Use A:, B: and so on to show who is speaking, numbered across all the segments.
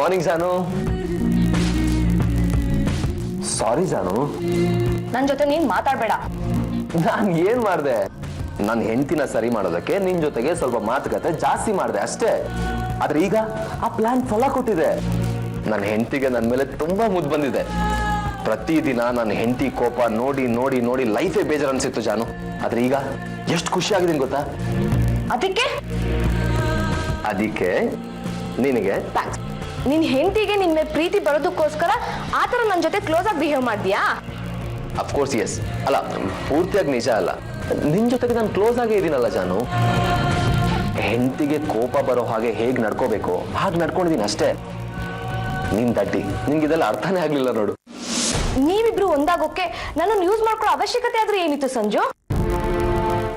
A: Morning ಜಾನು. ಸಾರಿ ಜಾನು,
B: ನನ್ ಜೊತೆ ನೀನ್ ಮಾತಾಡ್ಬೇಡ.
A: ನಾನ್ ಏನ್ ಮಾಡ್ದೆ? ನನ್ನ ಹೆಂಡತಿನ ಸರಿ ಮಾಡೋದಕ್ಕೆ ನಿನ್ ಜೊತೆಗೆ ಸ್ವಲ್ಪ ಮಾತುಕತೆ ಜಾಸ್ತಿ ಮಾಡಿದೆ ಅಷ್ಟೇ. ಆದ್ರೆ ಈಗ ಆ ಪ್ಲಾನ್ ಫಲ ಕೊಟ್ಟಿದೆ. ನನ್ನ ಹೆಂಡತಿಗೆ ನನ್ನ ಮೇಲೆ ತುಂಬಾ ಮುದ್ದು ಬಂದಿದೆ. ಪ್ರತಿದಿನ ನನ್ನ ಹೆಂಡತಿ ಕೋಪ ನೋಡಿ ನೋಡಿ ನೋಡಿ ಲೈಫೇ ಬೇಜಾರು ಅನ್ಸಿತ್ತು ಜಾನು. ಆದ್ರೆ ಈಗ ಎಷ್ಟು ಖುಷಿ ಆಗಿದ್ದೀನಿ ಗೊತ್ತಾ? ಅದಕ್ಕೆ ನಿನಗೆ
B: ಥ್ಯಾಂಕ್ಸ್. ನಿನ್ ಹೆಂಡತಿಗೆ ನಿನ್ ಮೇಲೆ ಪ್ರೀತಿ ಬರೋದಕ್ಕೋಸ್ಕರ ಆತರ ನನ್ ಜೊತೆ ಕ್ಲೋಸ್ ಆಗಿ ಬಿಹೇವ್ ಮಾಡ್ತೀಯಾ?
A: Of course S. ಅಲ್ಲ, ಪೂರ್ತಿಯಾಗಿ ನಿಜ ಅಲ್ಲ. ನಿನ್ ಜೊತೆಗೆ ನಾನು ಕ್ಲೋಸ್ ಆಗೇ ಇದ್ದೀನಲ್ಲ ಜಾನು. ಹೆಂಡತಿಗೆ ಕೋಪ ಬರೋ ಹಾಗೆ ಹೇಗ್ ನಡ್ಕೋಬೇಕು ಹಾಗೆ ನಡ್ಕೊಂಡಿದ್ದೀನಿ ಅಷ್ಟೇ. ನಿನ್ ದಡ್ಡಿ, ನಿಂಗಿದೆಲ್ಲ ಅರ್ಥನೇ ಆಗ್ಲಿಲ್ಲ ನೋಡು.
B: ನೀವಿಬ್ರು ಒಂದಾಗೋಕೆ ನನ್ನನ್ನು ಯೂಸ್ ಮಾಡ್ಕೊಳ್ಳೋ ಅವಶ್ಯಕತೆ ಆದ್ರೂ ಏನಿತ್ತು ಸಂಜು?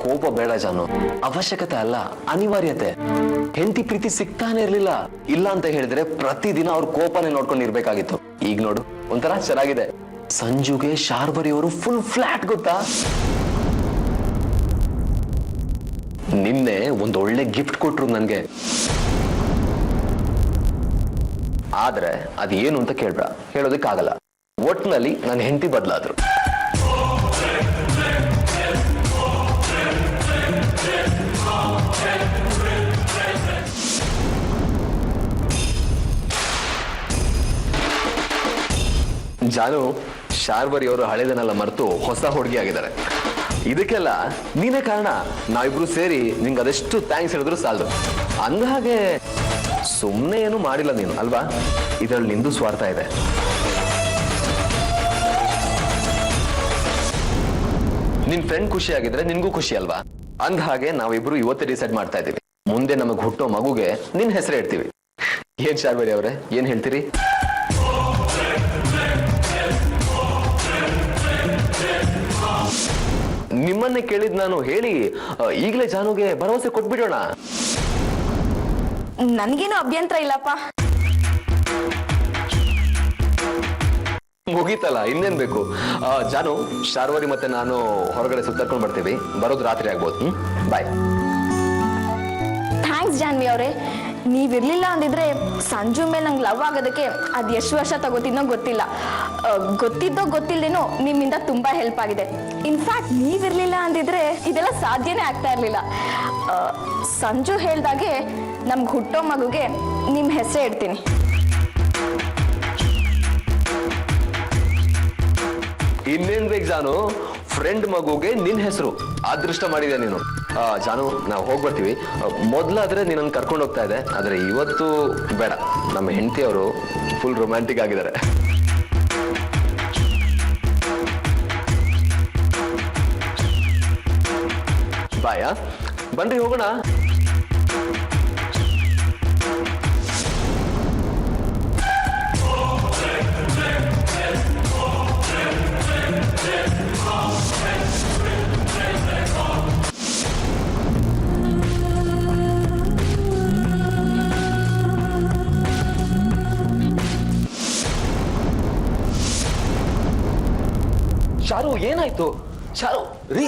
A: ಕೋಪ ಬೇಡ ಜಾನು, ಅವಶ್ಯಕತೆ ಅಲ್ಲ, ಅನಿವಾರ್ಯತೆ. ಹೆಂಡತಿ ಪ್ರೀತಿ ಸಿಗ್ತಾನೆ ಇರ್ಲಿಲ್ಲ. ಇಲ್ಲ ಅಂತ ಹೇಳಿದ್ರೆ ಪ್ರತಿದಿನ ಅವ್ರ ಕೋಪನೇ ನೋಡ್ಕೊಂಡು ಇರ್ಬೇಕಾಗಿತ್ತು. ಈಗ ನೋಡು, ಒಂಥರ ಚೆನ್ನಾಗಿದೆ. ಸಂಜುಗೆ ಶಾರ್ವರಿ ಅವರು ಫುಲ್ ಫ್ಲಾಟ್ ಗೊತ್ತಾ? ನಿನ್ನೆ ಒಂದು ಒಳ್ಳೆ ಗಿಫ್ಟ್ ಕೊಟ್ರು ನನ್ಗೆ. ಆದ್ರೆ ಅದೇನು ಅಂತ ಕೇಳ್ಬೇಡ, ಹೇಳೋದಕ್ಕಾಗಲ್ಲ. ಒಟ್ನಲ್ಲಿ ನನ್ನ ಹೆಂಡತಿ ಬದಲಾದ್ರು. ಜಾನು, ಶಾರ್ವರಿ ಅವರು ಹಳೆದನ್ನೆಲ್ಲ ಮರೆತು ಹೊಸ ಹುಡುಗಿ ಆಗಿದ್ದಾರೆ. ಇದಕ್ಕೆಲ್ಲ ನೀನೇ ಕಾರಣ. ನಾವಿಬ್ರು ಸೇರಿ ನಿಂಗೆ ಅದೆಷ್ಟು ಥ್ಯಾಂಕ್ಸ್ ಹೇಳಿದ್ರು ಸಾಲದು. ಅಂದಹಾಗೆ ಸುಮ್ಮನೆ ಏನು ಮಾಡಿಲ್ಲ ನೀನು ಅಲ್ವಾ? ಇದರಲ್ಲಿ ನಿಂದು ಸ್ವಾರ್ಥ ಇದೆ. ನಿನ್ ಫ್ರೆಂಡ್ ಖುಷಿ ಆಗಿದ್ರೆ ನಿನ್ಗೂ ಖುಷಿ ಅಲ್ವಾ? ಅಂದಹಾಗೆ ನಾವಿಬ್ರು ಇವತ್ತೇ ಡಿಸೈಡ್ ಮಾಡ್ತಾ ಇದ್ದೀವಿ, ಮುಂದೆ ನಮಗ್ ಹುಟ್ಟೋ ಮಗುಗೆ ನಿನ್ ಹೆಸರು ಇಡ್ತೀವಿ. ಏನ್ ಶಾರ್ವರಿ ಅವರೇ, ಏನ್ ಹೇಳ್ತೀರಿ? ನಿಮ್ಮನ್ನೇ ಕೇಳಿದ್ ನಾನು. ಹೇಳಿ, ಈಗಲೇ ಜಾನುಗೆ ಭರವಸೆ ಕೊಟ್ಬಿಡೋಣ.
B: ನನ್ಗೇನು ಅಭ್ಯಂತರ ಇಲ್ಲಪ್ಪ.
A: ಮುಗೀತಲ್ಲ, ಇನ್ನೇನ್ ಬೇಕು? ಜಾನು, ಶಾರ್ವರಿ ಮತ್ತೆ ನಾನು ಹೊರಗಡೆ ಸುತ್ತಾಡ್ಕೊಂಡು ಬರ್ತೀವಿ. ಬರೋದು ರಾತ್ರಿ ಆಗ್ಬೋದು. ಬಾಯ್.
B: ಥ್ಯಾಂಕ್ಸ್ ಜಾನ್ವಿ ಅವರೇ. ನೀವಿರ್ಲಿಲ್ಲ ಅಂದಿದ್ರೆ ಸಂಜು ಮೇಲೆ ನಂಗೆ ಲವ್ ಆಗೋದಕ್ಕೆ ಅದು ಎಷ್ಟು ವರ್ಷ ತಗೋತಿದ್ನೋ ಗೊತ್ತಿಲ್ಲ. ಗೊತ್ತಿದ್ದೋ ಗೊತ್ತಿಲ್ದೇನೋ ನಿಮ್ಮಿಂದ ತುಂಬಾ ಹೆಲ್ಪ್ ಆಗಿದೆ. ಇನ್ಫ್ಯಾಕ್ಟ್ ನೀವಿರ್ಲಿಲ್ಲ ಅಂದಿದ್ರೆ ಇದೆಲ್ಲ ಸಾಧ್ಯನೇ ಆಗ್ತಾ ಇರ್ಲಿಲ್ಲ. ಸಂಜು ಹೇಳ್ದಾಗೆ ನಮ್ಗೆ ಹುಟ್ಟೋ ಮಗುಗೆ ನಿಮ್ಮ ಹೆಸರೇ ಇಡ್ತೀನಿ.
A: ಇನ್ನೇನ್ ಬೇಕು ಜಾನು, ಫ್ರೆಂಡ್ ಮಗುಗೆ ನಿನ್ ಹೆಸರು. ಅದೃಷ್ಟ ಮಾಡಿದೆ ನೀನು. ಜಾನು, ನಾವು ಹೋಗ್ಬರ್ತೀವಿ. ಮೊದ್ಲಾದ್ರೆ ನೀನನ್ನು ಕರ್ಕೊಂಡು ಹೋಗ್ತಾ ಇದೆ, ಆದ್ರೆ ಇವತ್ತು ಬೇಡ. ನಮ್ಮ ಹೆಂಡತಿ ಅವರು ಫುಲ್ ರೊಮ್ಯಾಂಟಿಕ್ ಆಗಿದ್ದಾರೆ. ಬಾಯ್. ಬನ್ರಿ ಹೋಗೋಣ. ಚಾರು, ಏನಾಯ್ತು? ಚಾರು ರೀ,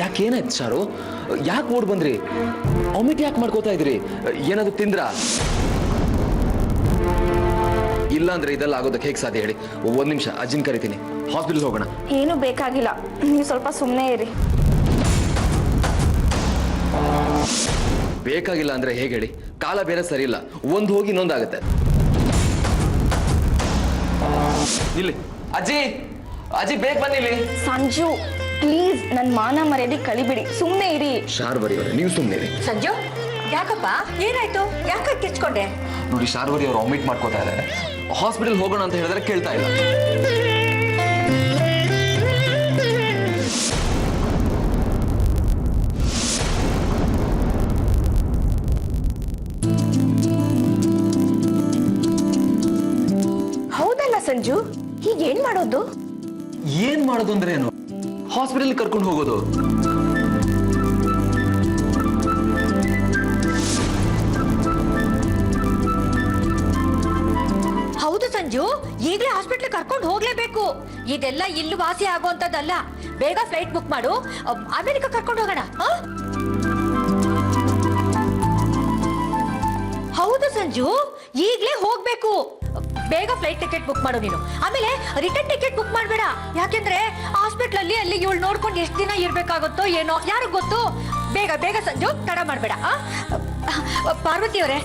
A: ಯಾಕೇನಾಯ್ತು ಚಾರು? ಯಾಕೆ ಓಡ್ ಬಂದ್ರಿ? ವಾಮಿಟ್ ಯಾಕೆ ಮಾಡ್ಕೋತಾ ಇದ್ರಿ? ಏನಾದ್ರು ತಿಂದ್ರ? ಇಲ್ಲ ಅಂದ್ರೆ ಇದೆಲ್ಲ ಆಗೋದಕ್ಕೆ ಹೇಗೆ ಸಾಧ್ಯ ಹೇಳಿ? ಒಂದ್ ನಿಮಿಷ, ಅಜ್ಜಿನ ಕರಿತೀನಿ. ಹಾಸ್ಪಿಟಲ್ ಹೋಗೋಣ.
B: ಏನು ಬೇಕಾಗಿಲ್ಲ, ನೀವು ಸ್ವಲ್ಪ ಸುಮ್ಮನೆ ಇರಿ.
A: ಬೇಕಾಗಿಲ್ಲ ಅಂದ್ರೆ ಹೇಗೆ ಹೇಳಿ? ಕಾಲ ಬೇರೆ ಸರಿ ಇಲ್ಲ, ಒಂದ್ ಹೋಗಿ ಇನ್ನೊಂದಾಗತ್ತೆ. ಇಲ್ಲಿ ಅಜ್ಜಿ, ಅಜ್ಜಿ ಬೇಗ ಬನ್ನಿ ಇಲ್ಲಿ.
B: ಸಂಜು ಪ್ಲೀಸ್, ನನ್ ಮಾನ ಮರ್ಯಾದೆ ಕಳಿಬಿಡಿ, ಸುಮ್ಮನೆ ಇರಿ.
A: ಶಾರ್ವರಿ ಅವರೇ, ನೀವು ಸುಮ್ಮನೆ ಇರಿ.
C: ಸಂಜು, ಯಾಕಪ್ಪ ಏನಾಯ್ತು? ಯಾಕೆ ಕಿಚ್ಕೊಂಡೆ?
A: ನೋಡಿ, ಶಾರ್ವರಿ ಅವರು ವಾಮಿಟ್ ಮಾಡ್ಕೋತಾ ಇದ್ದಾರೆ. ಹಾಸ್ಪಿಟಲ್ ಹೋಗೋಣ ಅಂತ ಹೇಳಿದ್ರೆ ಕೇಳ್ತಾ ಇಲ್ಲ.
B: ಹೌದಲ್ಲ ಸಂಜು, ಈಗ ಏನ್ ಮಾಡೋದು?
A: ಏನ್ ಮಾಡೋದು ಅಂದ್ರೆ ಏನು? ಹಾಸ್ಪಿಟಲ್ ಕರ್ಕೊಂಡು ಹೋಗೋದು.
C: ಸಂಜು, ಈಗಲೇ ಹಾಸ್ಪಿಟ್ಲ್ ಕರ್ಕೊಂಡು ಹೋಗ್ಲೇಬೇಕು. ಇದೆಲ್ಲ ಇಲ್ಲಿ ವಾಸಿ ಆಗುವಂತದ್ದಲ್ಲ. ಬೇಗ ಫ್ಲೈಟ್ ಬುಕ್ ಮಾಡು, ಅಮೆರಿಕ ಕರ್ಕೊಂಡು ಹೋಗೋಣ. ಹೌದು ಸಂಜು, ಈಗ್ಲೇ ಹೋಗ್ಬೇಕು. ಬೇಗ ಫ್ಲೈಟ್ ಟಿಕೆಟ್ ಬುಕ್ ಮಾಡು ನೀನು. ಆಮೇಲೆ ರಿಟರ್ನ್ ಟಿಕೆಟ್ ಬುಕ್ ಮಾಡ್ಬೇಡ, ಯಾಕೆಂದ್ರೆ ಹಾಸ್ಪಿಟ್ಲ್ ಅಲ್ಲಿ ಇವಳು ನೋಡ್ಕೊಂಡು ಎಷ್ಟು ದಿನ ಇರ್ಬೇಕಾಗುತ್ತೋ ಏನೋ, ಯಾರಿಗ್ ಗೊತ್ತು. ಬೇಗ ಬೇಗ ಸಂಜು, ತಡ ಮಾಡ್ಬೇಡ. ಪಾರ್ವತಿ ಅವರೇ,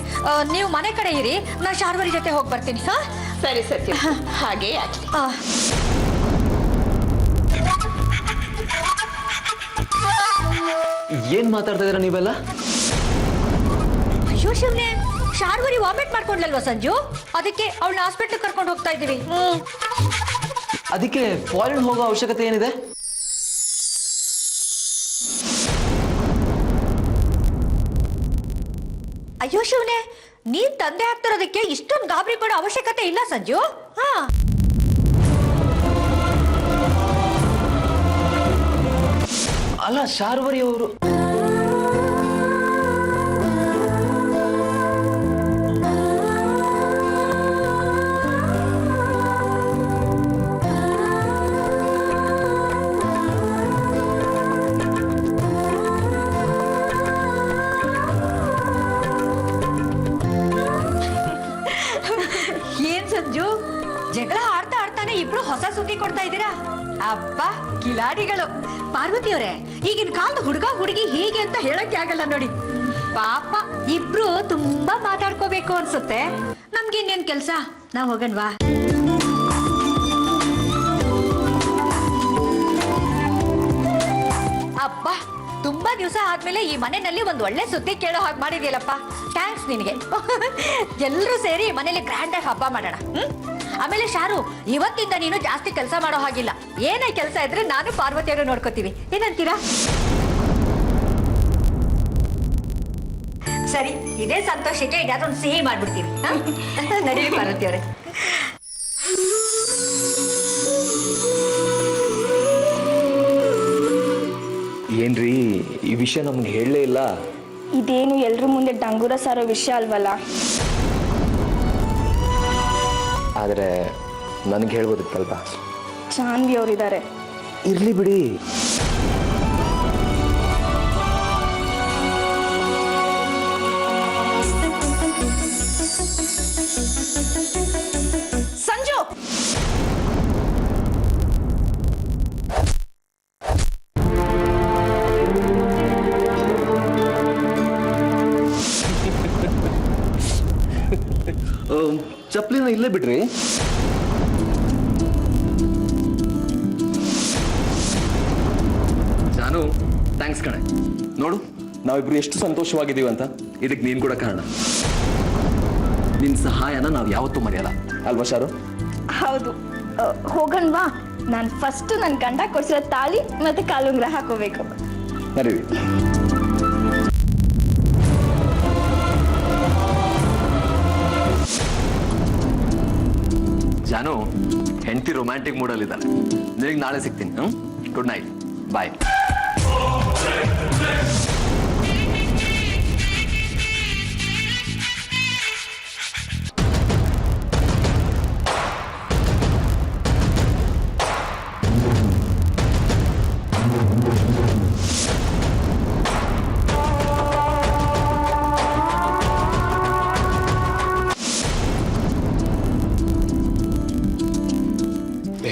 C: ನೀವು ಮನೆ ಕಡೆ ಇರಿ, ನಾನು ಶಾರ್ವರಿ ಜೊತೆ ಹೋಗಿ ಬರ್ತೀನಿ.
B: ಸರಿ ಸತ್ಯ, ಹಾಗೆ ಯಾಕೆ.
A: ಏನ್ ಮಾತಾಡ್ತಾ ಇದೀರ ನೀವೆಲ್ಲ?
C: ಅಯ್ಯೋ ಶಿವನೇ, ಶಾರ್ವರಿ ವಾಮಿಟ್ ಮಾಡ್ಕೊಂಡ್ಲಲ್ವಾ ಸಂಜು, ಅದಕ್ಕೆ ಅವಳನ್ನ ಹಾಸ್ಪಿಟ್ಲ್ ಕರ್ಕೊಂಡು ಹೋಗ್ತಾ ಇದೀವಿ.
A: ಅದಕ್ಕೆ ಫಾರಿನ್ ಹೋಗೋ ಅವಶ್ಯಕತೆ ಏನಿದೆ?
C: ಅಯ್ಯೋ ಶಿವನೇ, ನೀನ್ ತಂದೆ ಆಗ್ತಿರೋದಕ್ಕೆ ಇಷ್ಟೊಂದು ಗಾಬರಿ ಪಡೋ ಅವಶ್ಯಕತೆ ಇಲ್ಲ ಸಂಜು.
A: ಅಲ್ಲ ಶಾರ್ವರಿ ಅವರು
C: ಏನ್ ಸಂಜು, ಜಗಳ ಆಡ್ತಾ ಆಡ್ತಾನೆ ಇಬ್ರು ಹೊಸ ಸುದ್ದಿ ಕೊಡ್ತಾ ಇದ್ದೀರಾ? ಅಬ್ಬಾ, ಕಿಲಾಡಿಗಳು. ಪಾರ್ವತಿ ಅವರೇ, ಈಗಿನ ಕಾಲದ ಹುಡುಗ ಹುಡುಗಿ ಹೀಗೆ ಅಂತ ಹೇಳಕ್ಕೆ ಆಗಲ್ಲ ನೋಡಿ. ಪಾಪ, ಇಬ್ರು ತುಂಬಾ ಮಾತಾಡ್ಕೋಬೇಕು ಅನ್ಸುತ್ತೆ. ನಮ್ಗಿನ್ನೇನ್ ಕೆಲ್ಸ, ನಾವ್ ಹೋಗಣ್ವಾ? ಅಬ್ಬಾ, ತುಂಬಾ ದಿವಸ ಆದ್ಮೇಲೆ ಈ ಮನೆಯಲ್ಲಿ ಒಂದ್ ಒಳ್ಳೆ ಸುದ್ದಿ ಕೇಳೋ ಹಾಗೆ ಮಾಡಿದ್ಯಲ್ಲಪ್ಪ. ಥ್ಯಾಂಕ್ಸ್ ನಿನಗೆ. ಎಲ್ಲರೂ ಸೇರಿ ಮನೇಲಿ ಗ್ರ್ಯಾಂಡ್ ಆಗಿ ಹಬ್ಬ ಮಾಡೋಣ. ಆಮೇಲೆ ಶಾರು, ಇವತ್ತಿಂದ ನೀನು ಜಾಸ್ತಿ ಕೆಲಸ ಮಾಡೋ ಹಾಗಿಲ್ಲ. ಏನೇ ಕೆಲಸ ಇದ್ರೆ ನಾನು ಪಾರ್ವತಿಯವರು ನೋಡ್ಕೋತೀವಿ. ಏನಂತೀರಾ? ಸರಿ, ಇದೇ ಸಂತೋಷಕ್ಕೆ ಯಾವ್ದೊಂದು ಸಿಹಿ ಮಾಡ್ಬಿಡ್ತೀವಿ. ನಡೀಲಿ ಪಾರ್ವತಿಯವರೇ.
A: ಏನ್ರಿ ಈ ವಿಷಯ ನಮ್ಗೆ ಹೇಳಲೇ ಇಲ್ಲ?
B: ಇದೇನು ಎಲ್ರ ಮುಂದೆ ಡಂಗೂರ ಸಾರೋ ವಿಷಯ ಅಲ್ವಲ್ಲ.
A: ಆದ್ರೆ ನನಗೆ ಹೇಳ್ಬೋದಿತ್ತಲ್ವಾ?
B: ಜಾನ್ವಿ ಅವರಿದ್ದಾರೆ.
A: ಇರ್ಲಿ ಬಿಡಿ.
B: ಸಂಜು,
A: ಚಪ್ಲಿನ ಇಲ್ಲೇ ಬಿಡ್ರಿ. ಜಾನು, ಥ್ಯಾಂಕ್ಸ್ ಕಣೆ. ನೋಡು, ನಾವಿಬ್ರು ಎಷ್ಟು ಸಂತೋಷವಾಗಿದ್ದೀವಿ ಅಂತ ಇದಕ್ಕೆ ನೀನ್ ಕೂಡ ಕಾರಣ. ನಿನ್ ಸಹಾಯನ ನಾವು ಯಾವತ್ತೂ ಮರೆಯಲ್ಲ ಅಲ್ವಾ ಶಾರು?
B: ಹೌದು. ಹೋಗಣ್ವಾ? ನಾನು ಫಸ್ಟ್ ನನ್ನ ಗಂಡ ಕೊಡ್ಸಿರೋ ತಾಳಿ ಮತ್ತೆ ಕಾಲುಂಗ್ರ ಹಾಕೋಬೇಕು.
A: ನಡೀರಿ. ಜಾನು, ಹೆಂಡತಿ ರೊಮ್ಯಾಂಟಿಕ್ ಮೂಡಲ್ಲಿದ್ದಾರೆ. ನಿನಗೆ ನಾಳೆ ಸಿಗ್ತೀನಿ. ಗುಡ್ ನೈಟ್, ಬಾಯ್.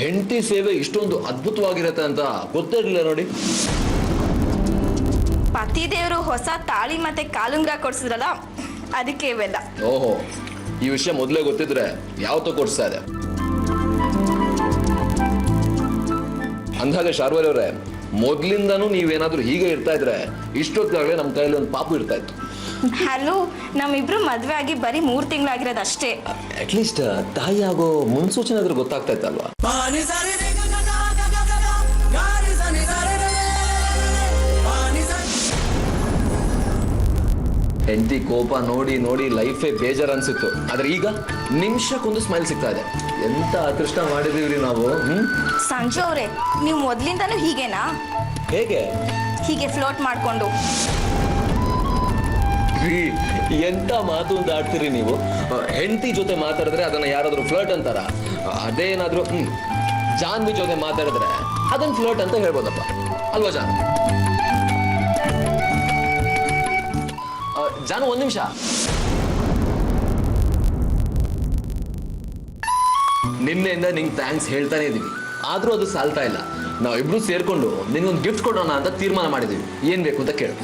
A: ಹೆಂಡತಿ ಸೇವೆ ಇಷ್ಟೊಂದು ಅದ್ಭುತವಾಗಿರತ್ತೆ ಅಂತ ಗೊತ್ತೇ ಇರಲಿಲ್ಲ ನೋಡಿ.
B: ಪತಿದೇವರು ಹೊಸ ತಾಳಿ ಮತ್ತೆ ಕಾಲುಂಗ್ರ ಕೊಡ್ಸಿದ್ರಲ್ಲ, ಅದಕ್ಕೆ ಇವೆಲ್ಲ.
A: ಓಹೋ, ಈ ವಿಷಯ ಮೊದಲೇ ಗೊತ್ತಿದ್ರೆ ಯಾವತ್ತೋ ಕೊಡ್ಸ್ತಾ ಇದೆ. ಅಂದಾಗ ಶಾರ್ವರಿ ಅವರೇ, ಮೊದ್ಲಿಂದಾನು ನೀವೇನಾದ್ರೂ ಹೀಗೆ ಇರ್ತಾ ಇದ್ರೆ ಇಷ್ಟೊತ್ತಾಗಲೇ ನಮ್ಮ ಕೈಯಲ್ಲಿ ಒಂದು ಪಾಪು ಇರ್ತಾ ಇತ್ತು.
B: ಹಲೋ, ನಮ್ಮಿಬ್ರು ಮದ್ವೆ ಆಗಿ ಬರೀ 3 ತಿಂಗಳಾಗಿರೋದು ಅಷ್ಟೇ.
A: ಅಟ್ಲೀಸ್ಟ್ ತಾಯಿ ಆಗೋ ಮುನ್ಸೂಚನೆ ಆದ್ರೂ ಗೊತ್ತಾಗ್ತಾ ಇತ್ತಲ್ವಾ? ಹೆಂಡತಿ ಕೋಪ ನೋಡಿ ನೋಡಿ ಲೈಫೇ ಬೇಜಾರ್ ಅನ್ಸಿತ್ತು. ಆದ್ರೆ ಈಗ ನಿಮಿಷಕ್ಕೊಂದು ಸ್ಮೈಲ್ ಸಿಗ್ತಾ ಇದೆ. ಎಂತ ಅದೃಷ್ಟ ಮಾಡಿದೀವ್ರಿ ನಾವು.
B: ಸಂಜು ಅವರೇ, ನೀವು ಮೊದ್ಲಿಂದಾನು ಹೀಗೇನಾ?
A: ಹೇಗೆ?
B: ಹೀಗೆ ಫ್ಲೋಟ್ ಮಾಡ್ಕೊಂಡು.
A: ರೀ, ಎಂತ ಮಾತು ಅಂತ ಆಡ್ತೀರಿ ನೀವು. ಹೆಂಡತಿ ಜೊತೆ ಮಾತಾಡಿದ್ರೆ ಅದನ್ನ ಯಾರಾದ್ರೂ ಫ್ಲರ್ಟ್ ಅಂತಾರ? ಅದೇನಾದ್ರೂ ಜಾನ್ವಿ ಜೊತೆ ಮಾತಾಡಿದ್ರೆ ಅದನ್ನ ಫ್ಲರ್ಟ್ ಅಂತ ಹೇಳ್ಬೋದಪ್ಪ, ಅಲ್ವಾ ಜಾನ್? ಜಾನು, ಒಂದ್ ನಿಮಿಷ. ನಿನ್ನೆಯಿಂದ ನಿಂಗೆ ಥ್ಯಾಂಕ್ಸ್ ಹೇಳ್ತಾನೆ ಇದೀವಿ, ಆದ್ರೂ ಅದು ಸಾಲ್ತಾ ಇಲ್ಲ. ನಾವಿಬ್ರು ಸೇರ್ಕೊಂಡು ನಿನ್ಗೊಂದು ಗಿಫ್ಟ್ ಕೊಡೋಣ ಅಂತ ತೀರ್ಮಾನ ಮಾಡಿದೀವಿ. ಏನ್ ಬೇಕು ಅಂತ ಕೇಳು.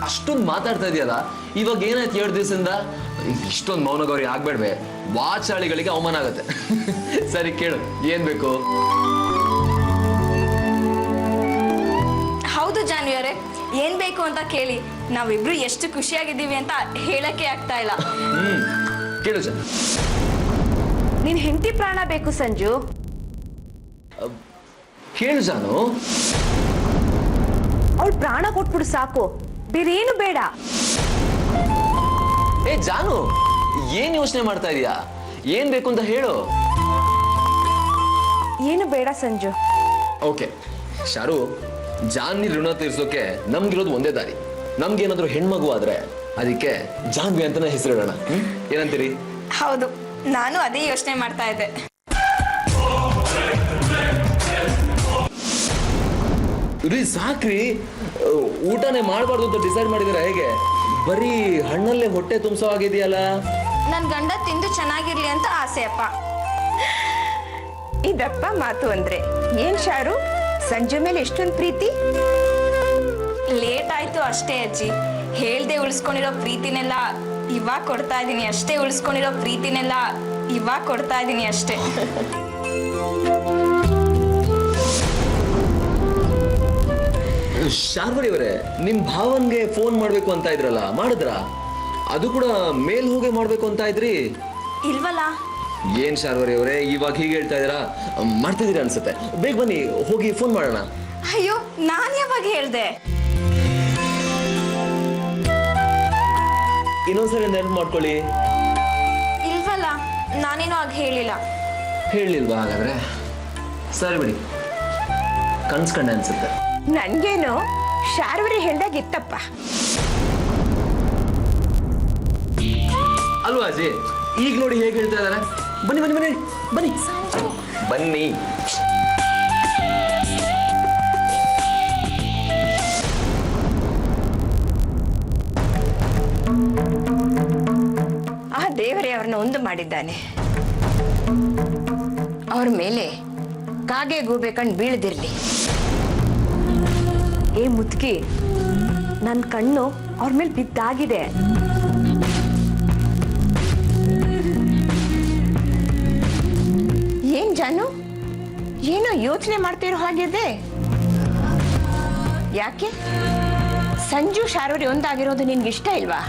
A: ಅಷ್ಟೊಂದು ಮಾತಾಡ್ತಾ ಇದೆಯಲ್ಲ, ಇವಾಗ ಏನಾಯ್ತು 2 ದಿವಸದಿಂದ? ಇಷ್ಟೊಂದು ಮೌನಗೌರಿ ಆಗ್ಬೇಡ್ವೆ, ವಾಚಾಳಿಗಳಿಗೆ ಅವಮಾನ ಆಗತ್ತೆ. ಸರಿ ಕೇಳು, ಏನ್ ಬೇಕು?
B: ಹೌದು ಜಾನ್ವಿ ಅವರೇ, ಏನ್ ಬೇಕು ಅಂತ ಕೇಳಿ. ನಾವಿಬ್ರು ಎಷ್ಟು ಖುಷಿಯಾಗಿದ್ದೀವಿ ಅಂತ ಹೇಳಕ್ಕೆ ಆಗ್ತಾ ಇಲ್ಲ.
A: ಕೇಳು ಜಾನ್.
D: ನಿನ್ ಹೆಂಡತಿ ಪ್ರಾಣ ಬೇಕು ಸಂಜು.
A: ಕೇಳು ಜಾನು.
D: ಅವಳು ಪ್ರಾಣ ಕೊಟ್ಬಿಡು ಸಾಕು, ಬೇರೆ ಏನು ಬೇಡ.
A: ಏ ಜಾನು, ಏನ್ ಯೋಚನೆ ಮಾಡ್ತಾ ಇದೀಯಾ? ಏನ್ ಬೇಕು ಅಂತ ಹೇಳು.
D: ಏನು ಬೇಡ ಸಂಜು.
A: ಓಕೆ ಶಾರು, ಜಾನ್ವಿ ಋಣ ತೀರ್ಸೋಕೆ ನಮ್ಗಿರೋದು ಒಂದೇ ದಾರಿ. ನಮ್ಗೇನಾದ್ರೂ ಹೆಣ್ಮಗು ಆದ್ರೆ ಅದಕ್ಕೆ ಜಾನ್ವಿ ಅಂತಾನೆ ಹೆಸರಿಡೋಣ. ಏನಂತೀರಿ?
B: ಹೌದು, ನಾನು ಅದೇ ಯೋಚನೆ ಮಾಡ್ತಾ ಇದ್ದೆ.
A: ರೀ ಸಾಕ್ರಿ, ಊಟನೇ ಮಾಡಬಾರ್ದು ಅಂತ ಡಿಸೈಡ್ ಮಾಡಿದಿರ ಹೇಗೆ? ಬರೀ ಹಣ್ಣಲ್ಲೇ ಹೊಟ್ಟೆ ತುಂಬಿಸೋ ಆಗಿದೆಯಲ್ಲ.
B: ನನ್ ಗಂಡ ತಿಂದು ಚೆನ್ನಾಗಿರ್ಲಿ ಅಂತ ಆಸೆ ಅಪ್ಪ.
D: ಇದಪ್ಪ ಮಾತು ಅಂದ್ರೆ. ಏನ್ ಶಾರು, ಸಂಜು ಮೇಲೆ ಎಷ್ಟೊಂದು ಪ್ರೀತಿ?
B: ಲೇಟ್ ಆಯ್ತು ಅಷ್ಟೇ ಅಜ್ಜಿ. ಹೇಳ್ದೆ ಉಳಿಸ್ಕೊಂಡಿರೋ ಪ್ರೀತಿನೆಲ್ಲ ಇವಾಗ ಕೊಡ್ತಾ ಇದೀನಿ ಅಷ್ಟೇ. ಉಳಿಸ್ಕೊಂಡಿರೋ ಪ್ರೀತಿನೆಲ್ಲ ಇವಾಗ ಕೊಡ್ತಾ ಇದೀನಿ ಅಷ್ಟೇ.
A: ಶಾರ್ವರಿ ಅವರೇ, ನಿಮ್ ಭಾವನ್ಗೆ ಫೋನ್ ಮಾಡ್ಬೇಕು ಅಂತ ಇದ್ರಲ್ಲ, ಮಾಡಿದ್ರ? ಅದು ಕೂಡ ಮೇಲ್ ಹೋಗಿ ಮಾಡ್ಬೇಕು ಅಂತ ಇದ್ರಿ.
B: ಇಲ್ವಲ್ಲ.
A: ಏನ್ ಶಾರ್ವರಿ ಅವರೇ, ಇವಾಗ ಹೀಗೆ ಹೇಳ್ತಾ ಇದೀರಾ? ಮಾಡ್ತಾ ಇದೀರಾ ಅನ್ಸುತ್ತೆ. ಬೇಗ ಬನ್ನಿ, ಹೋಗಿ ಫೋನ್ ಮಾಡೋಣ.
B: ಅಯ್ಯೋ, ನಾನ್ ಯಾವಾಗ ಹೇಳ್ದೆ?
A: ಇನ್ನೊಂದ್ಸರಿ ನೆನಪು ಮಾಡ್ಕೊಳ್ಳಿ.
B: ಇಲ್ವಲ್ಲ, ನಾನೇನೋ ಆಗ ಹೇಳಿಲ್ಲ.
A: ಹೇಳಿಲ್ವಾ? ಹಾಗಾದ್ರೆ ಸರಿ ಬಿಡಿ, ಕನ್ಸ್ಕೊಂಡೆ ಅನ್ಸುತ್ತೆ.
D: ನನ್ಗೇನು ಶಾರ್ವರಿ ಹೇಳ್ದಾಗಿತ್ತಪ್ಪ.
A: ಅಲ್ವಾ ಅಜ್ಜಿ? ಈಗ ನೋಡಿ ಹೇಗೆ ಹೇಳ್ತಾ ಇದಾರೆ. ಬನ್ನಿ ಬನ್ನಿ ಬನ್ನಿ ಬನ್ನಿ ಬನ್ನಿ.
D: ಆ ದೇವರೇ ಅವ್ರನ್ನ ಒಂದು ಮಾಡಿದ್ದಾನೆ. ಅವ್ರ ಮೇಲೆ ಕಾಗೆ ಗೂಬೆ ಕಣ್ಣು ಬೀಳದಿರ್ಲಿ. ಏ ಮುತ್ಕಿ, ನನ್ನ ಕಣ್ಣು ಅವ್ರ ಮೇಲೆ ಬಿದ್ದಾಗಿದೆ. ಏನ್ ಜಾನು, ಏನೋ ಯೋಚನೆ ಮಾಡ್ತಿರೋ ಹಾಗಿದೆ. ಯಾಕೆ ಸಂಜು ಶಾರ್ವರಿ ಒಂದಾಗಿರೋದು ನಿನ್ಗೆ ಇಷ್ಟ ಇಲ್ವಾ?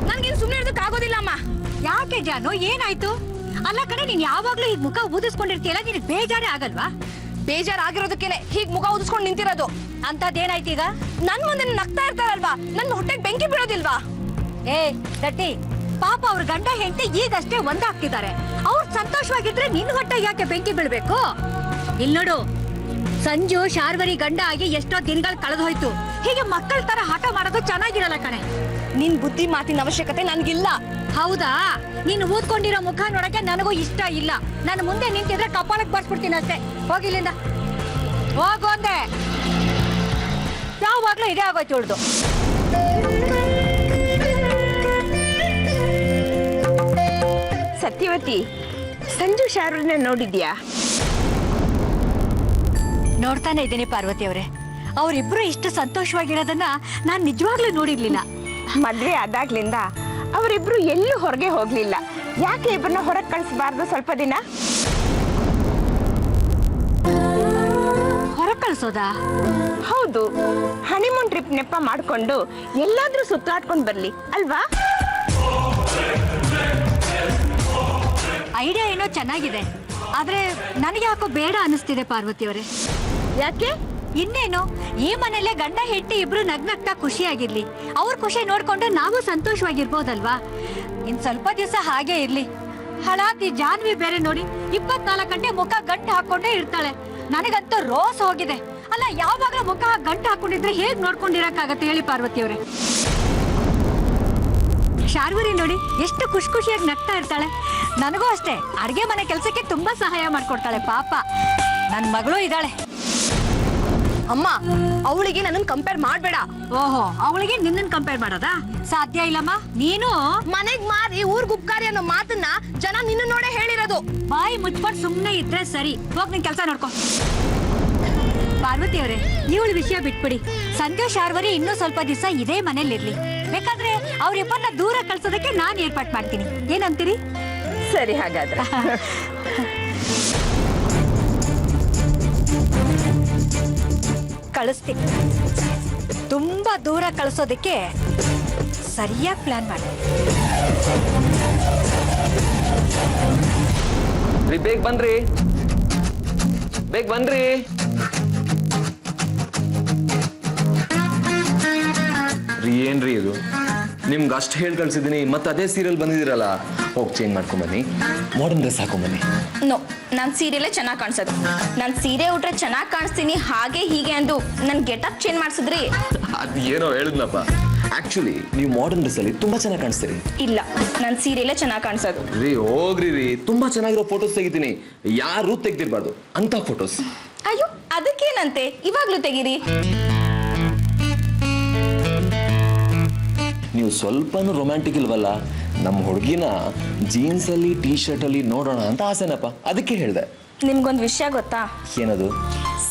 B: ನನ್ಗೇನು ಸುಮ್ಮನೆ ಇರೋದಕ್ಕಾಗೋದಿಲ್ಲ ಅಮ್ಮ.
C: ಯಾಕೆ ಜಾನು, ಏನಾಯ್ತು? ಅಲ್ಲ ಕಡೆ, ನೀನ್ ಯಾವಾಗ್ಲೂ ಈಗ ಮುಖ ಊದಿಸ್ಕೊಂಡಿರ್ತೀಯಲ್ಲ, ನಿನಗೆ ಬೇಜಾರೇ ಆಗಲ್ವಾ?
B: ಬೇಜಾರಾಗಿರೋದಕ್ಕೇನೆ ಹೀಗ್ ಮುಖ ಊದಿಸ್ಕೊಂಡು ನಿಂತಿರೋದು.
C: ಅಂತದೇನಾಯ್ತು ಈಗ?
B: ನನ್ ಮುಂದೆ ನಗ್ತಾ ಇರ್ತಾರಲ್ವಾ, ನನ್ನ ಹೊಟ್ಟೆಗೆ ಬೆಂಕಿ ಬೀಳೋದಿಲ್ವಾ?
C: ಏ ದಟ್ಟಿ, ಪಾಪ ಅವ್ರ ಗಂಡ ಹೆಂಡತಿ ಈಗಷ್ಟೇ ಒಂದಾಗ್ತಿದ್ದಾರೆ. ಅವ್ರು ಸಂತೋಷವಾಗಿದ್ರೆ ನಿನ್ ಹೊಟ್ಟೆ ಯಾಕೆ ಬೆಂಕಿ ಬೀಳ್ಬೇಕು? ಇಲ್ ನೋಡು, ಸಂಜು ಶಾರ್ವರಿ ಗಂಡ ಆಗಿ ಎಷ್ಟೋ ದಿನಗಳು ಕಳೆದು ಹೋಯ್ತು. ಹೀಗೆ ಮಕ್ಕಳ ತರ ಹಠ ಮಾಡೋದು ಚೆನ್ನಾಗಿರಲ್ಲ ಕಣೆ.
B: ನಿನ್ ಬುದ್ಧಿ ಮಾತಿನ ಅವಶ್ಯಕತೆ ನನ್ಗಿಲ್ಲ.
C: ಹೌದಾ? ನೀನು ಊದ್ಕೊಂಡಿರೋ ಮುಖ ನೋಡಕ್ಕೆ ನನಗೂ ಇಷ್ಟ ಇಲ್ಲ. ನಾನು ಮುಂದೆ ನಿಂತಿದ್ರೆ ಕಪಾಳಕ್ಕೆ ಬರ್ಸ್ಬಿಡ್ತೀನಿ ಅಷ್ಟೇ. ಹೋಗಿಲ್ಲಿಂದ ಹೋಗು ಅಂದೆ. ಯಾವಾಗ್ಲೂ ಇದೇ ಆಗೋಯ್ತು ಉಳ್ದು.
D: ಸತ್ಯವತಿ, ಸಂಜು ಶಾರ್ವರಿನ ನೋಡಿದ್ಯಾ?
C: ನೋಡ್ತಾನೆ ಇದ್ದೀನಿ ಪಾರ್ವತಿ ಅವರೇ. ಅವರಿಬ್ರು ಇಷ್ಟು ಸಂತೋಷವಾಗಿರೋದನ್ನ ನಾನ್ ನಿಜವಾಗ್ಲೂ ನೋಡಿರ್ಲಿಲ್ಲ.
D: ಮದ್ವೆ ಆದಾಗ್ಲಿಂದ ಅವರಿಬ್ರು ಎಲ್ಲೂ ಹೊರಗೆ ಹೋಗ್ಲಿಲ್ಲ. ಯಾಕೆ ಇಬ್ಬರನ್ನ ಹೊರಗೆ ಕಳಿಸಬಾರ್ದು ಸ್ವಲ್ಪ ದಿನ?
C: ಹೊರಗೆ ಕಳ್ಸೋದಾ?
D: ಹೌದು, ಹನಿಮೂನ್ ಟ್ರಿಪ್ ನೆಪ ಮಾಡ್ಕೊಂಡು ಎಲ್ಲಾದ್ರೂ ಸುತ್ತಾಡ್ಕೊಂಡು ಬರ್ಲಿ ಅಲ್ವಾ?
C: ಐಡಿಯಾ ಏನೋ ಚೆನ್ನಾಗಿದೆ, ಆದ್ರೆ ನನಗೆ ಯಾಕೋ ಬೇಡ ಅನಿಸ್ತಿದೆ ಪಾರ್ವತಿ ಅವರೇ.
D: ಯಾಕೆ?
C: ಇನ್ನೇನು ಈ ಮನೇಲೆ ಗಂಡ ಹೆಂಡತಿ ಇಬ್ರು ನಗ್ನಗ್ತಾ ಖುಷಿಯಾಗಿರ್ಲಿ. ಅವ್ರ ಖುಷಿ ನೋಡ್ಕೊಂಡು ನಾವು ಸಂತೋಷವಾಗಿರ್ಬೋದಲ್ವಾ. ಇನ್ ಸ್ವಲ್ಪ ದಿವಸ ಹಾಗೆ ಇರ್ಲಿ. ಹಳಾತಿ ಜಾನ್ವಿ ಬೇರೆ ನೋಡಿ 24 ಗಂಟೆ ಮುಖ ಗಂಟು ಹಾಕೊಂಡೇ ಇರ್ತಾಳೆ. ನನಗಂತೂ ರೋಸ್ ಹೋಗಿದೆ. ಅಲ್ಲ, ಯಾವಾಗ್ಲೂ ಮುಖ ಗಂಟು ಹಾಕೊಂಡಿದ್ರೆ ಹೇಗ್ ನೋಡ್ಕೊಂಡಿರಕ್ಕಾಗತ್ತೆ ಹೇಳಿ ಪಾರ್ವತಿ ಅವರೇ. ಶಾರ್ವರಿ ನೋಡಿ ಎಷ್ಟು ಖುಷಿಯಾಗಿ ನಗ್ತಾ ಇರ್ತಾಳೆ. ನನಗೂ ಅಷ್ಟೇ ಅಡ್ಗೆ ಮನೆ ಕೆಲಸಕ್ಕೆ ತುಂಬಾ ಸಹಾಯ ಮಾಡ್ಕೊಡ್ತಾಳೆ. ಪಾಪ ನನ್ ಮಗಳು ಇದ್ದಾಳೆ.
B: ಅಮ್ಮ, ಅವಳಿಗೆ ನನ್ನನ್ನು ಕಂಪೇರ್ ಮಾಡ್ಬೇಡ.
C: ಓಹೋ, ಅವಳಿಗೆ ನಿನ್ನನ್ ಕಂಪೇರ್ ಮಾಡೋದಾ? ಸಾಧ್ಯ ಇಲ್ಲಮ್ಮ. ನೀನು
B: ಮನೆಗ್ ಮಾರಿ ಊರ್ಗ್ ಉಪ್ಕಾರಿ ಅನ್ನೋ ಮಾತನ್ನ ಜನ ನಿನ್ನ ನೋಡೇ ಹೇಳಿರೋದು.
C: ಬಾಯಿ ಮುಚ್ಕೊಂಡು ಸುಮ್ನೆ ಇದ್ರೆ ಸರಿ. ಹೋಗ್ ನಿನ್ ಕೆಲಸ ನೋಡ್ಕೊ. ಪಾರ್ವತಿ ಅವರೇ, ಇವಳ ವಿಷಯ ಬಿಟ್ಬಿಡಿ. ಸಂಧ್ಯಾ ಶಾರ್ವರಿ ಇನ್ನೂ ಸ್ವಲ್ಪ ದಿವಸ ಇದೇ ಮನೇಲಿರ್ಲಿ. ಬೇಕಾದ್ರೆ ಅವ್ರಿಬ್ಬರನ್ನ ದೂರ ಕಳ್ಸೋದಕ್ಕೆ ನಾನ್ ಏರ್ಪಾಟ್ ಮಾಡ್ತೀನಿ. ಏನಂತೀರಿ?
D: ಸರಿ, ಹಾಗಾದ್ರೆ
C: ಕಳಿಸ್ತೀನಿ. ತುಂಬಾ ದೂರ ಕಳ್ಸೋದಕ್ಕೆ ಸರಿಯಾಗಿ ಪ್ಲಾನ್ ಮಾಡಿ.
A: ಬೇಗ ಬನ್ರಿ, ಬೇಗ ಬನ್ರಿ. ಏನ್ರಿ ಇದು? ನಿಮ್ಗೆ ಅಷ್ಟು ಹೇಳಿ ಕಳ್ಸಿದೀನಿ, ಮತ್ತೆ ಅದೇ ಸೀರಿಯಲ್ ಬಂದಿದ್ದೀರಲ್ಲ. ಹೋಗಿ ಚೇಂಜ್ ಮಾಡ್ಕೊಂಡ್ ಬನ್ನಿ, ಮಾಡರ್ನ್ ಡ್ರೆಸ್ ಹಾಕೊಂಡ್ ಬನ್ನಿ.
B: ನೋ, ನಾನು ಸೀರೆಯಲ್ಲೇ ಚೆನ್ನಾಗಿ ಕಾಣಿಸೋದು. ನಾನು ಸೀರೆ ಉಟ್ರೆ ಚೆನ್ನಾಗಿ ಕಾಣಿಸ್ತೀನಿ ಹಾಗೆ ಹೀಗೆ ಅಂದು ನನ್ನ ಗೆಟಪ್ ಚೇಂಜ್ ಮಾಡಿಸಿದ್ರಿ.
A: ಅದು ಏನೋ ಹೇಳಿದ್ನಪ್ಪ. ಆಕ್ಚುಲಿ ನೀವು ಮಾಡರ್ನ್ ಡ್ರೆಸ್ ಅಲ್ಲಿ ತುಂಬಾ ಚೆನ್ನಾಗಿ ಕಾಣಿಸ್ತೀರಿ.
B: ಇಲ್ಲ, ನಾನು ಸೀರೆಯಲ್ಲೇ ಚೆನ್ನಾಗಿ ಕಾಣಿಸೋದು.
A: ರೀ ಹೋಗ್ರಿ ರೀ, ತುಂಬಾ ಚೆನ್ನಾಗಿರೋ ಫೋಟೋಸ್ ತೆಗಿತೀನಿ. ಯಾರು ತೆಗ್ದಿರ್ಬಾರ್ದು ಅಂತ ಫೋಟೋಸ್.
B: ಅಯ್ಯೋ, ಅದಕ್ಕೇನಂತೆ, ಇವಾಗ್ಲೂ ತೆಗೀರಿ.
A: ನೀವು ಸ್ವಲ್ಪನೂ ರೊಮ್ಯಾಂಟಿಕ್ ಇಲ್ವಲ್ಲ? ನಮ್ಮ ಹುಡುಗಿನ ಜೀನ್ಸ್ ಅಲ್ಲಿ ಟೀ ಶರ್ಟ್ ಅಲ್ಲಿ ನೋಡೋಣ ಅಂತ ಆಸೆನಪ್ಪ, ಅದಕ್ಕೆ ಹೇಳ್ದೆ.
B: ನಿಮ್ಗೊಂದು ವಿಷಯ ಗೊತ್ತಾ?
A: ಏನದು?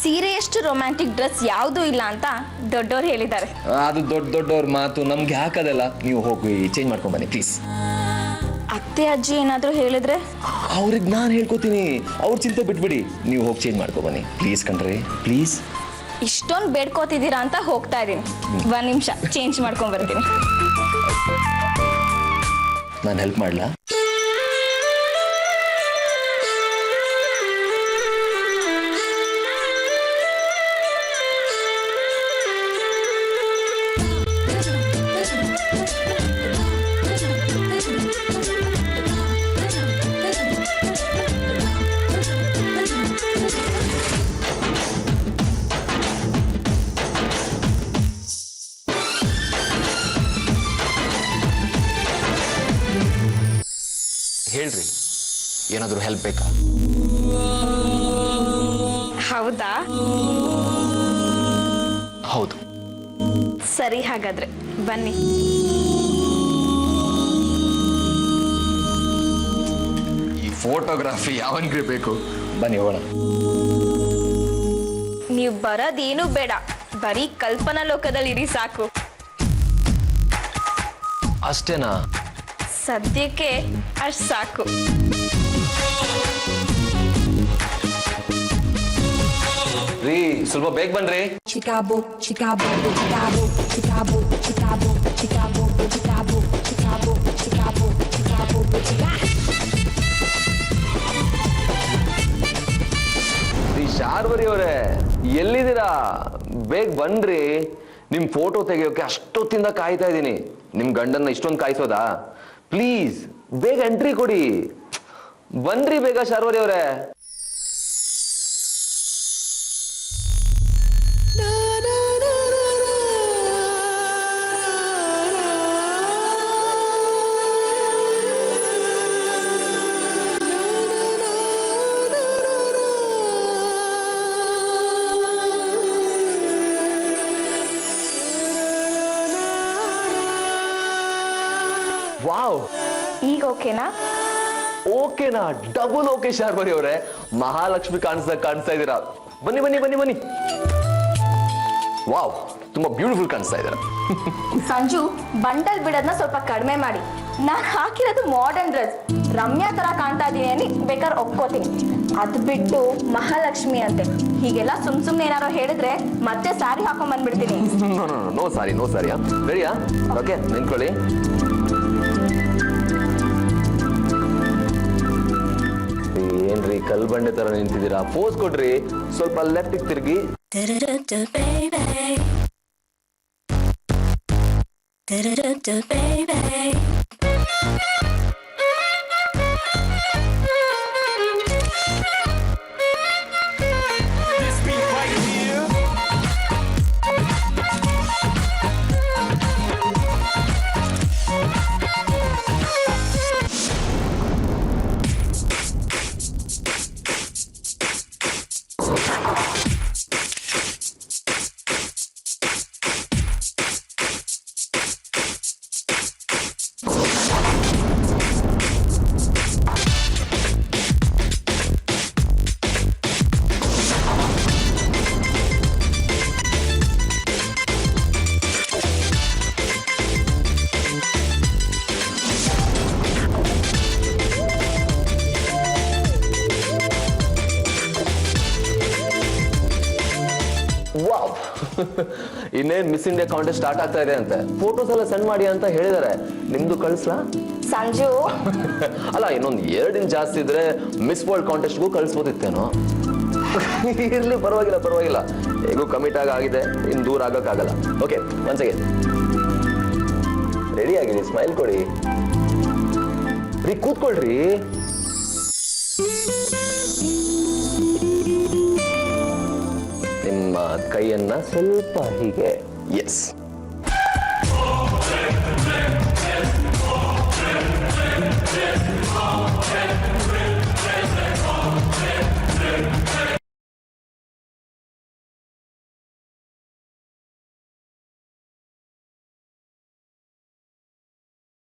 B: ಸೀರೆಯಷ್ಟು ರೊಮ್ಯಾಂಟಿಕ್ ಡ್ರೆಸ್ ಯಾವುದೂ ಇಲ್ಲ ಅಂತ ದೊಡ್ಡೋರು ಹೇಳಿದ್ದಾರೆ.
A: ಅದು ದೊಡ್ಡವ್ರ ಮಾತು, ನಮ್ಗೆ ಹಾಕೋದಲ್ಲ. ನೀವು ಹೋಗಿ ಚೇಂಜ್ ಮಾಡ್ಕೊಂಡ್ ಬನ್ನಿ ಪ್ಲೀಸ್.
B: ಅತ್ತೆ ಅಜ್ಜಿ ಏನಾದರೂ ಹೇಳಿದ್ರೆ
A: ಅವ್ರಿಗೆ ನಾನು ಹೇಳ್ಕೊತೀನಿ. ಅವ್ರ ಚಿಂತೆ ಬಿಟ್ಬಿಡಿ, ನೀವು ಹೋಗಿ ಚೇಂಜ್ ಮಾಡ್ಕೊಂಡ್ ಬನ್ನಿ ಪ್ಲೀಸ್ ಕಣ್ರಿ, ಪ್ಲೀಸ್.
B: ಇಷ್ಟೊಂದು ಬೇಡ್ಕೋತಿದ್ದೀರಾ ಅಂತ ಹೋಗ್ತಾ ಇದ್ದೀನಿ. 1 ನಿಮಿಷ ಚೇಂಜ್ ಮಾಡ್ಕೊಂಡ್ ಬರ್ತೀನಿ.
A: ನಾನು ಹೆಲ್ಪ್ ಮಾಡ್ಲಾ? ಹೇಳ್ರಿ, ಏನಾದರೂ ಹೆಲ್ಪ್ ಬೇಕಾ?
B: ಹೌದಾ?
A: ಹೌದು.
B: ಸರಿ, ಹಾಗಾದ್ರೆ ಬನ್ನಿ.
A: ಈ ಫೋಟೋಗ್ರಫಿ ಯಾವನ್ಗ್ರಿ ಬೇಕು? ಬನ್ನಿ ಹೋಗೋಣ.
B: ನೀವು ಬರೋದೇನು ಬೇಡ, ಬರೀ ಕಲ್ಪನಾ ಲೋಕದಲ್ಲಿ ಇರಿ ಸಾಕು.
A: ಅಷ್ಟೇನಾ?
B: ಸದ್ಯಕ್ಕೆ ಅಷ್ಟು ಸಾಕು.
A: ರೀ, ಸ್ವಲ್ಪ ಬೇಗ ಬನ್ರಿ.
E: Chicago, Chicago, Chicago, Chicago, Chicago, Chicago, Chicago, Chicago, Chicago, Chicago, Chicago.
A: ರೀ ಶಾರ್ವರಿ ಅವರೇ, ಎಲ್ಲಿದ್ದೀರಾ? ಬೇಗ ಬನ್ರಿ. ನಿಮ್ ಫೋಟೋ ತೆಗಿಯೋಕೆ ಅಷ್ಟೊತ್ತಿಂದ ಕಾಯ್ತಾ ಇದ್ದೀನಿ. ನಿಮ್ ಗಂಡನ್ನ ಇಷ್ಟೊಂದು ಕಾಯಿಸೋದಾ? ಪ್ಲೀಸ್ ಬೇಗ ಎಂಟ್ರಿ ಕೊಡಿ. ಬನ್ರಿ ಬೇಗ ಶಾರ್ವರಿ ಅವರೇ. ವಾವ್,
B: ಈಗ ಓಕೆನಾ?
A: ಓಕೆನಾ? ಡಬಲ್ ಓಕೆ ಶಾರ್ವರಿ ಅವರೇ. ಮಹಾಲಕ್ಷ್ಮಿ ಕಾಣಿಸ್ತಾ ಇದ್ದೀರಾ. ಬನ್ನಿ ಬನ್ನಿ ಬನ್ನಿ ಬನ್ನಿ. ವಾವ್, ತುಂಬಾ ಬ್ಯೂಟಿಫುಲ್ ಕಾಣಿಸ್ತಾ ಇದ್ದೀರಾ.
B: ಸಂಜು, ಬಂಡಲ್ ಬಿಡೋದನ್ನ ಸ್ವಲ್ಪ ಕಡಿಮೆ ಮಾಡಿ. ನಾನು ಹಾಕಿರೋದು ಮಾಡರ್ನ್ ಡ್ರೆಸ್. ರಮ್ಯಾ ತರ ಕಾಣ್ತಾ ಇದೀನಿ అని ಬೇಕಾದ್ರೆ ಒಪ್ಕೋತೀನಿ. ಅದು ಬಿಟ್ಟು ಮಹಾಲಕ್ಷ್ಮಿ ಅಂತೆ ಹೀಗೆಲ್ಲ ಸುಮ್ನೆ ಏನಾರೋ ಹೇಳಿದ್ರೆ ಮತ್ತೆ ಸಾರಿ ಹಾಕೊಂಡ್ ಬಂದ್ಬಿಡ್ತೀನಿ.
A: No sorry, no sorry. ರೆಡಿಯಾ? ಓಕೆ, ನಿಂತ್ಕೊಳ್ಳಿ. ಏನ್ರಿ ಕಲ್ಬಂಡೆ ತರ ನಿಂತಿದ್ದೀರಾ? ಪೋಸ್ ಕೊಡ್ರಿ, ಸ್ವಲ್ಪ ಲೆಫ್ಟ್ ತಿರ್ಗಿ. ವಾವ್, ಇನ್ನೇನ್ ಮಿಸ್ ಇಂಡಿಯಾ ಕಾಂಟೆಸ್ಟ್ ಸ್ಟಾರ್ಟ್ ಆಗ್ತಾ ಇದೆ ಅಂತೆ. ಫೋಟೋಸ್ ಎಲ್ಲ ಸೆಂಡ್ ಮಾಡಿ ಅಂತ ಹೇಳಿದಾರೆ. ನಿಮ್ದು ಕಳಿಸ್ಲಾ?
B: ಸಂಜು,
A: ಅಲ್ಲ, ಇನ್ನೊಂದು 2 ದಿನ ಜಾಸ್ತಿ ಇದ್ರೆ ಮಿಸ್ ವರ್ಲ್ಡ್ ಕಾಂಟೆಸ್ಟ್ಗೂ ಕಳಿಸ್ಬೋದಿತ್ತೇನೋ. ಇರ್ಲಿ, ಪರವಾಗಿಲ್ಲ. ಹೇಗೂ ಕಮಿಟ್ ಆಗಿದೆ, ಇನ್ನು ದೂರ ಆಗಕ್ಕಾಗಲ್ಲ. ಓಕೆ, ಒನ್ಸ್ ಅಗೇನ್ ರೆಡಿ ಆಗಿರಿ, ಸ್ಮೈಲ್ ಕೊಡಿ. ಕೂತ್ಕೊಳ್ರಿ. ನಿಮ್ಮ ಕೈಯನ್ನ ಸ್ವಲ್ಪ ಹೀಗೆ, ಎಸ್.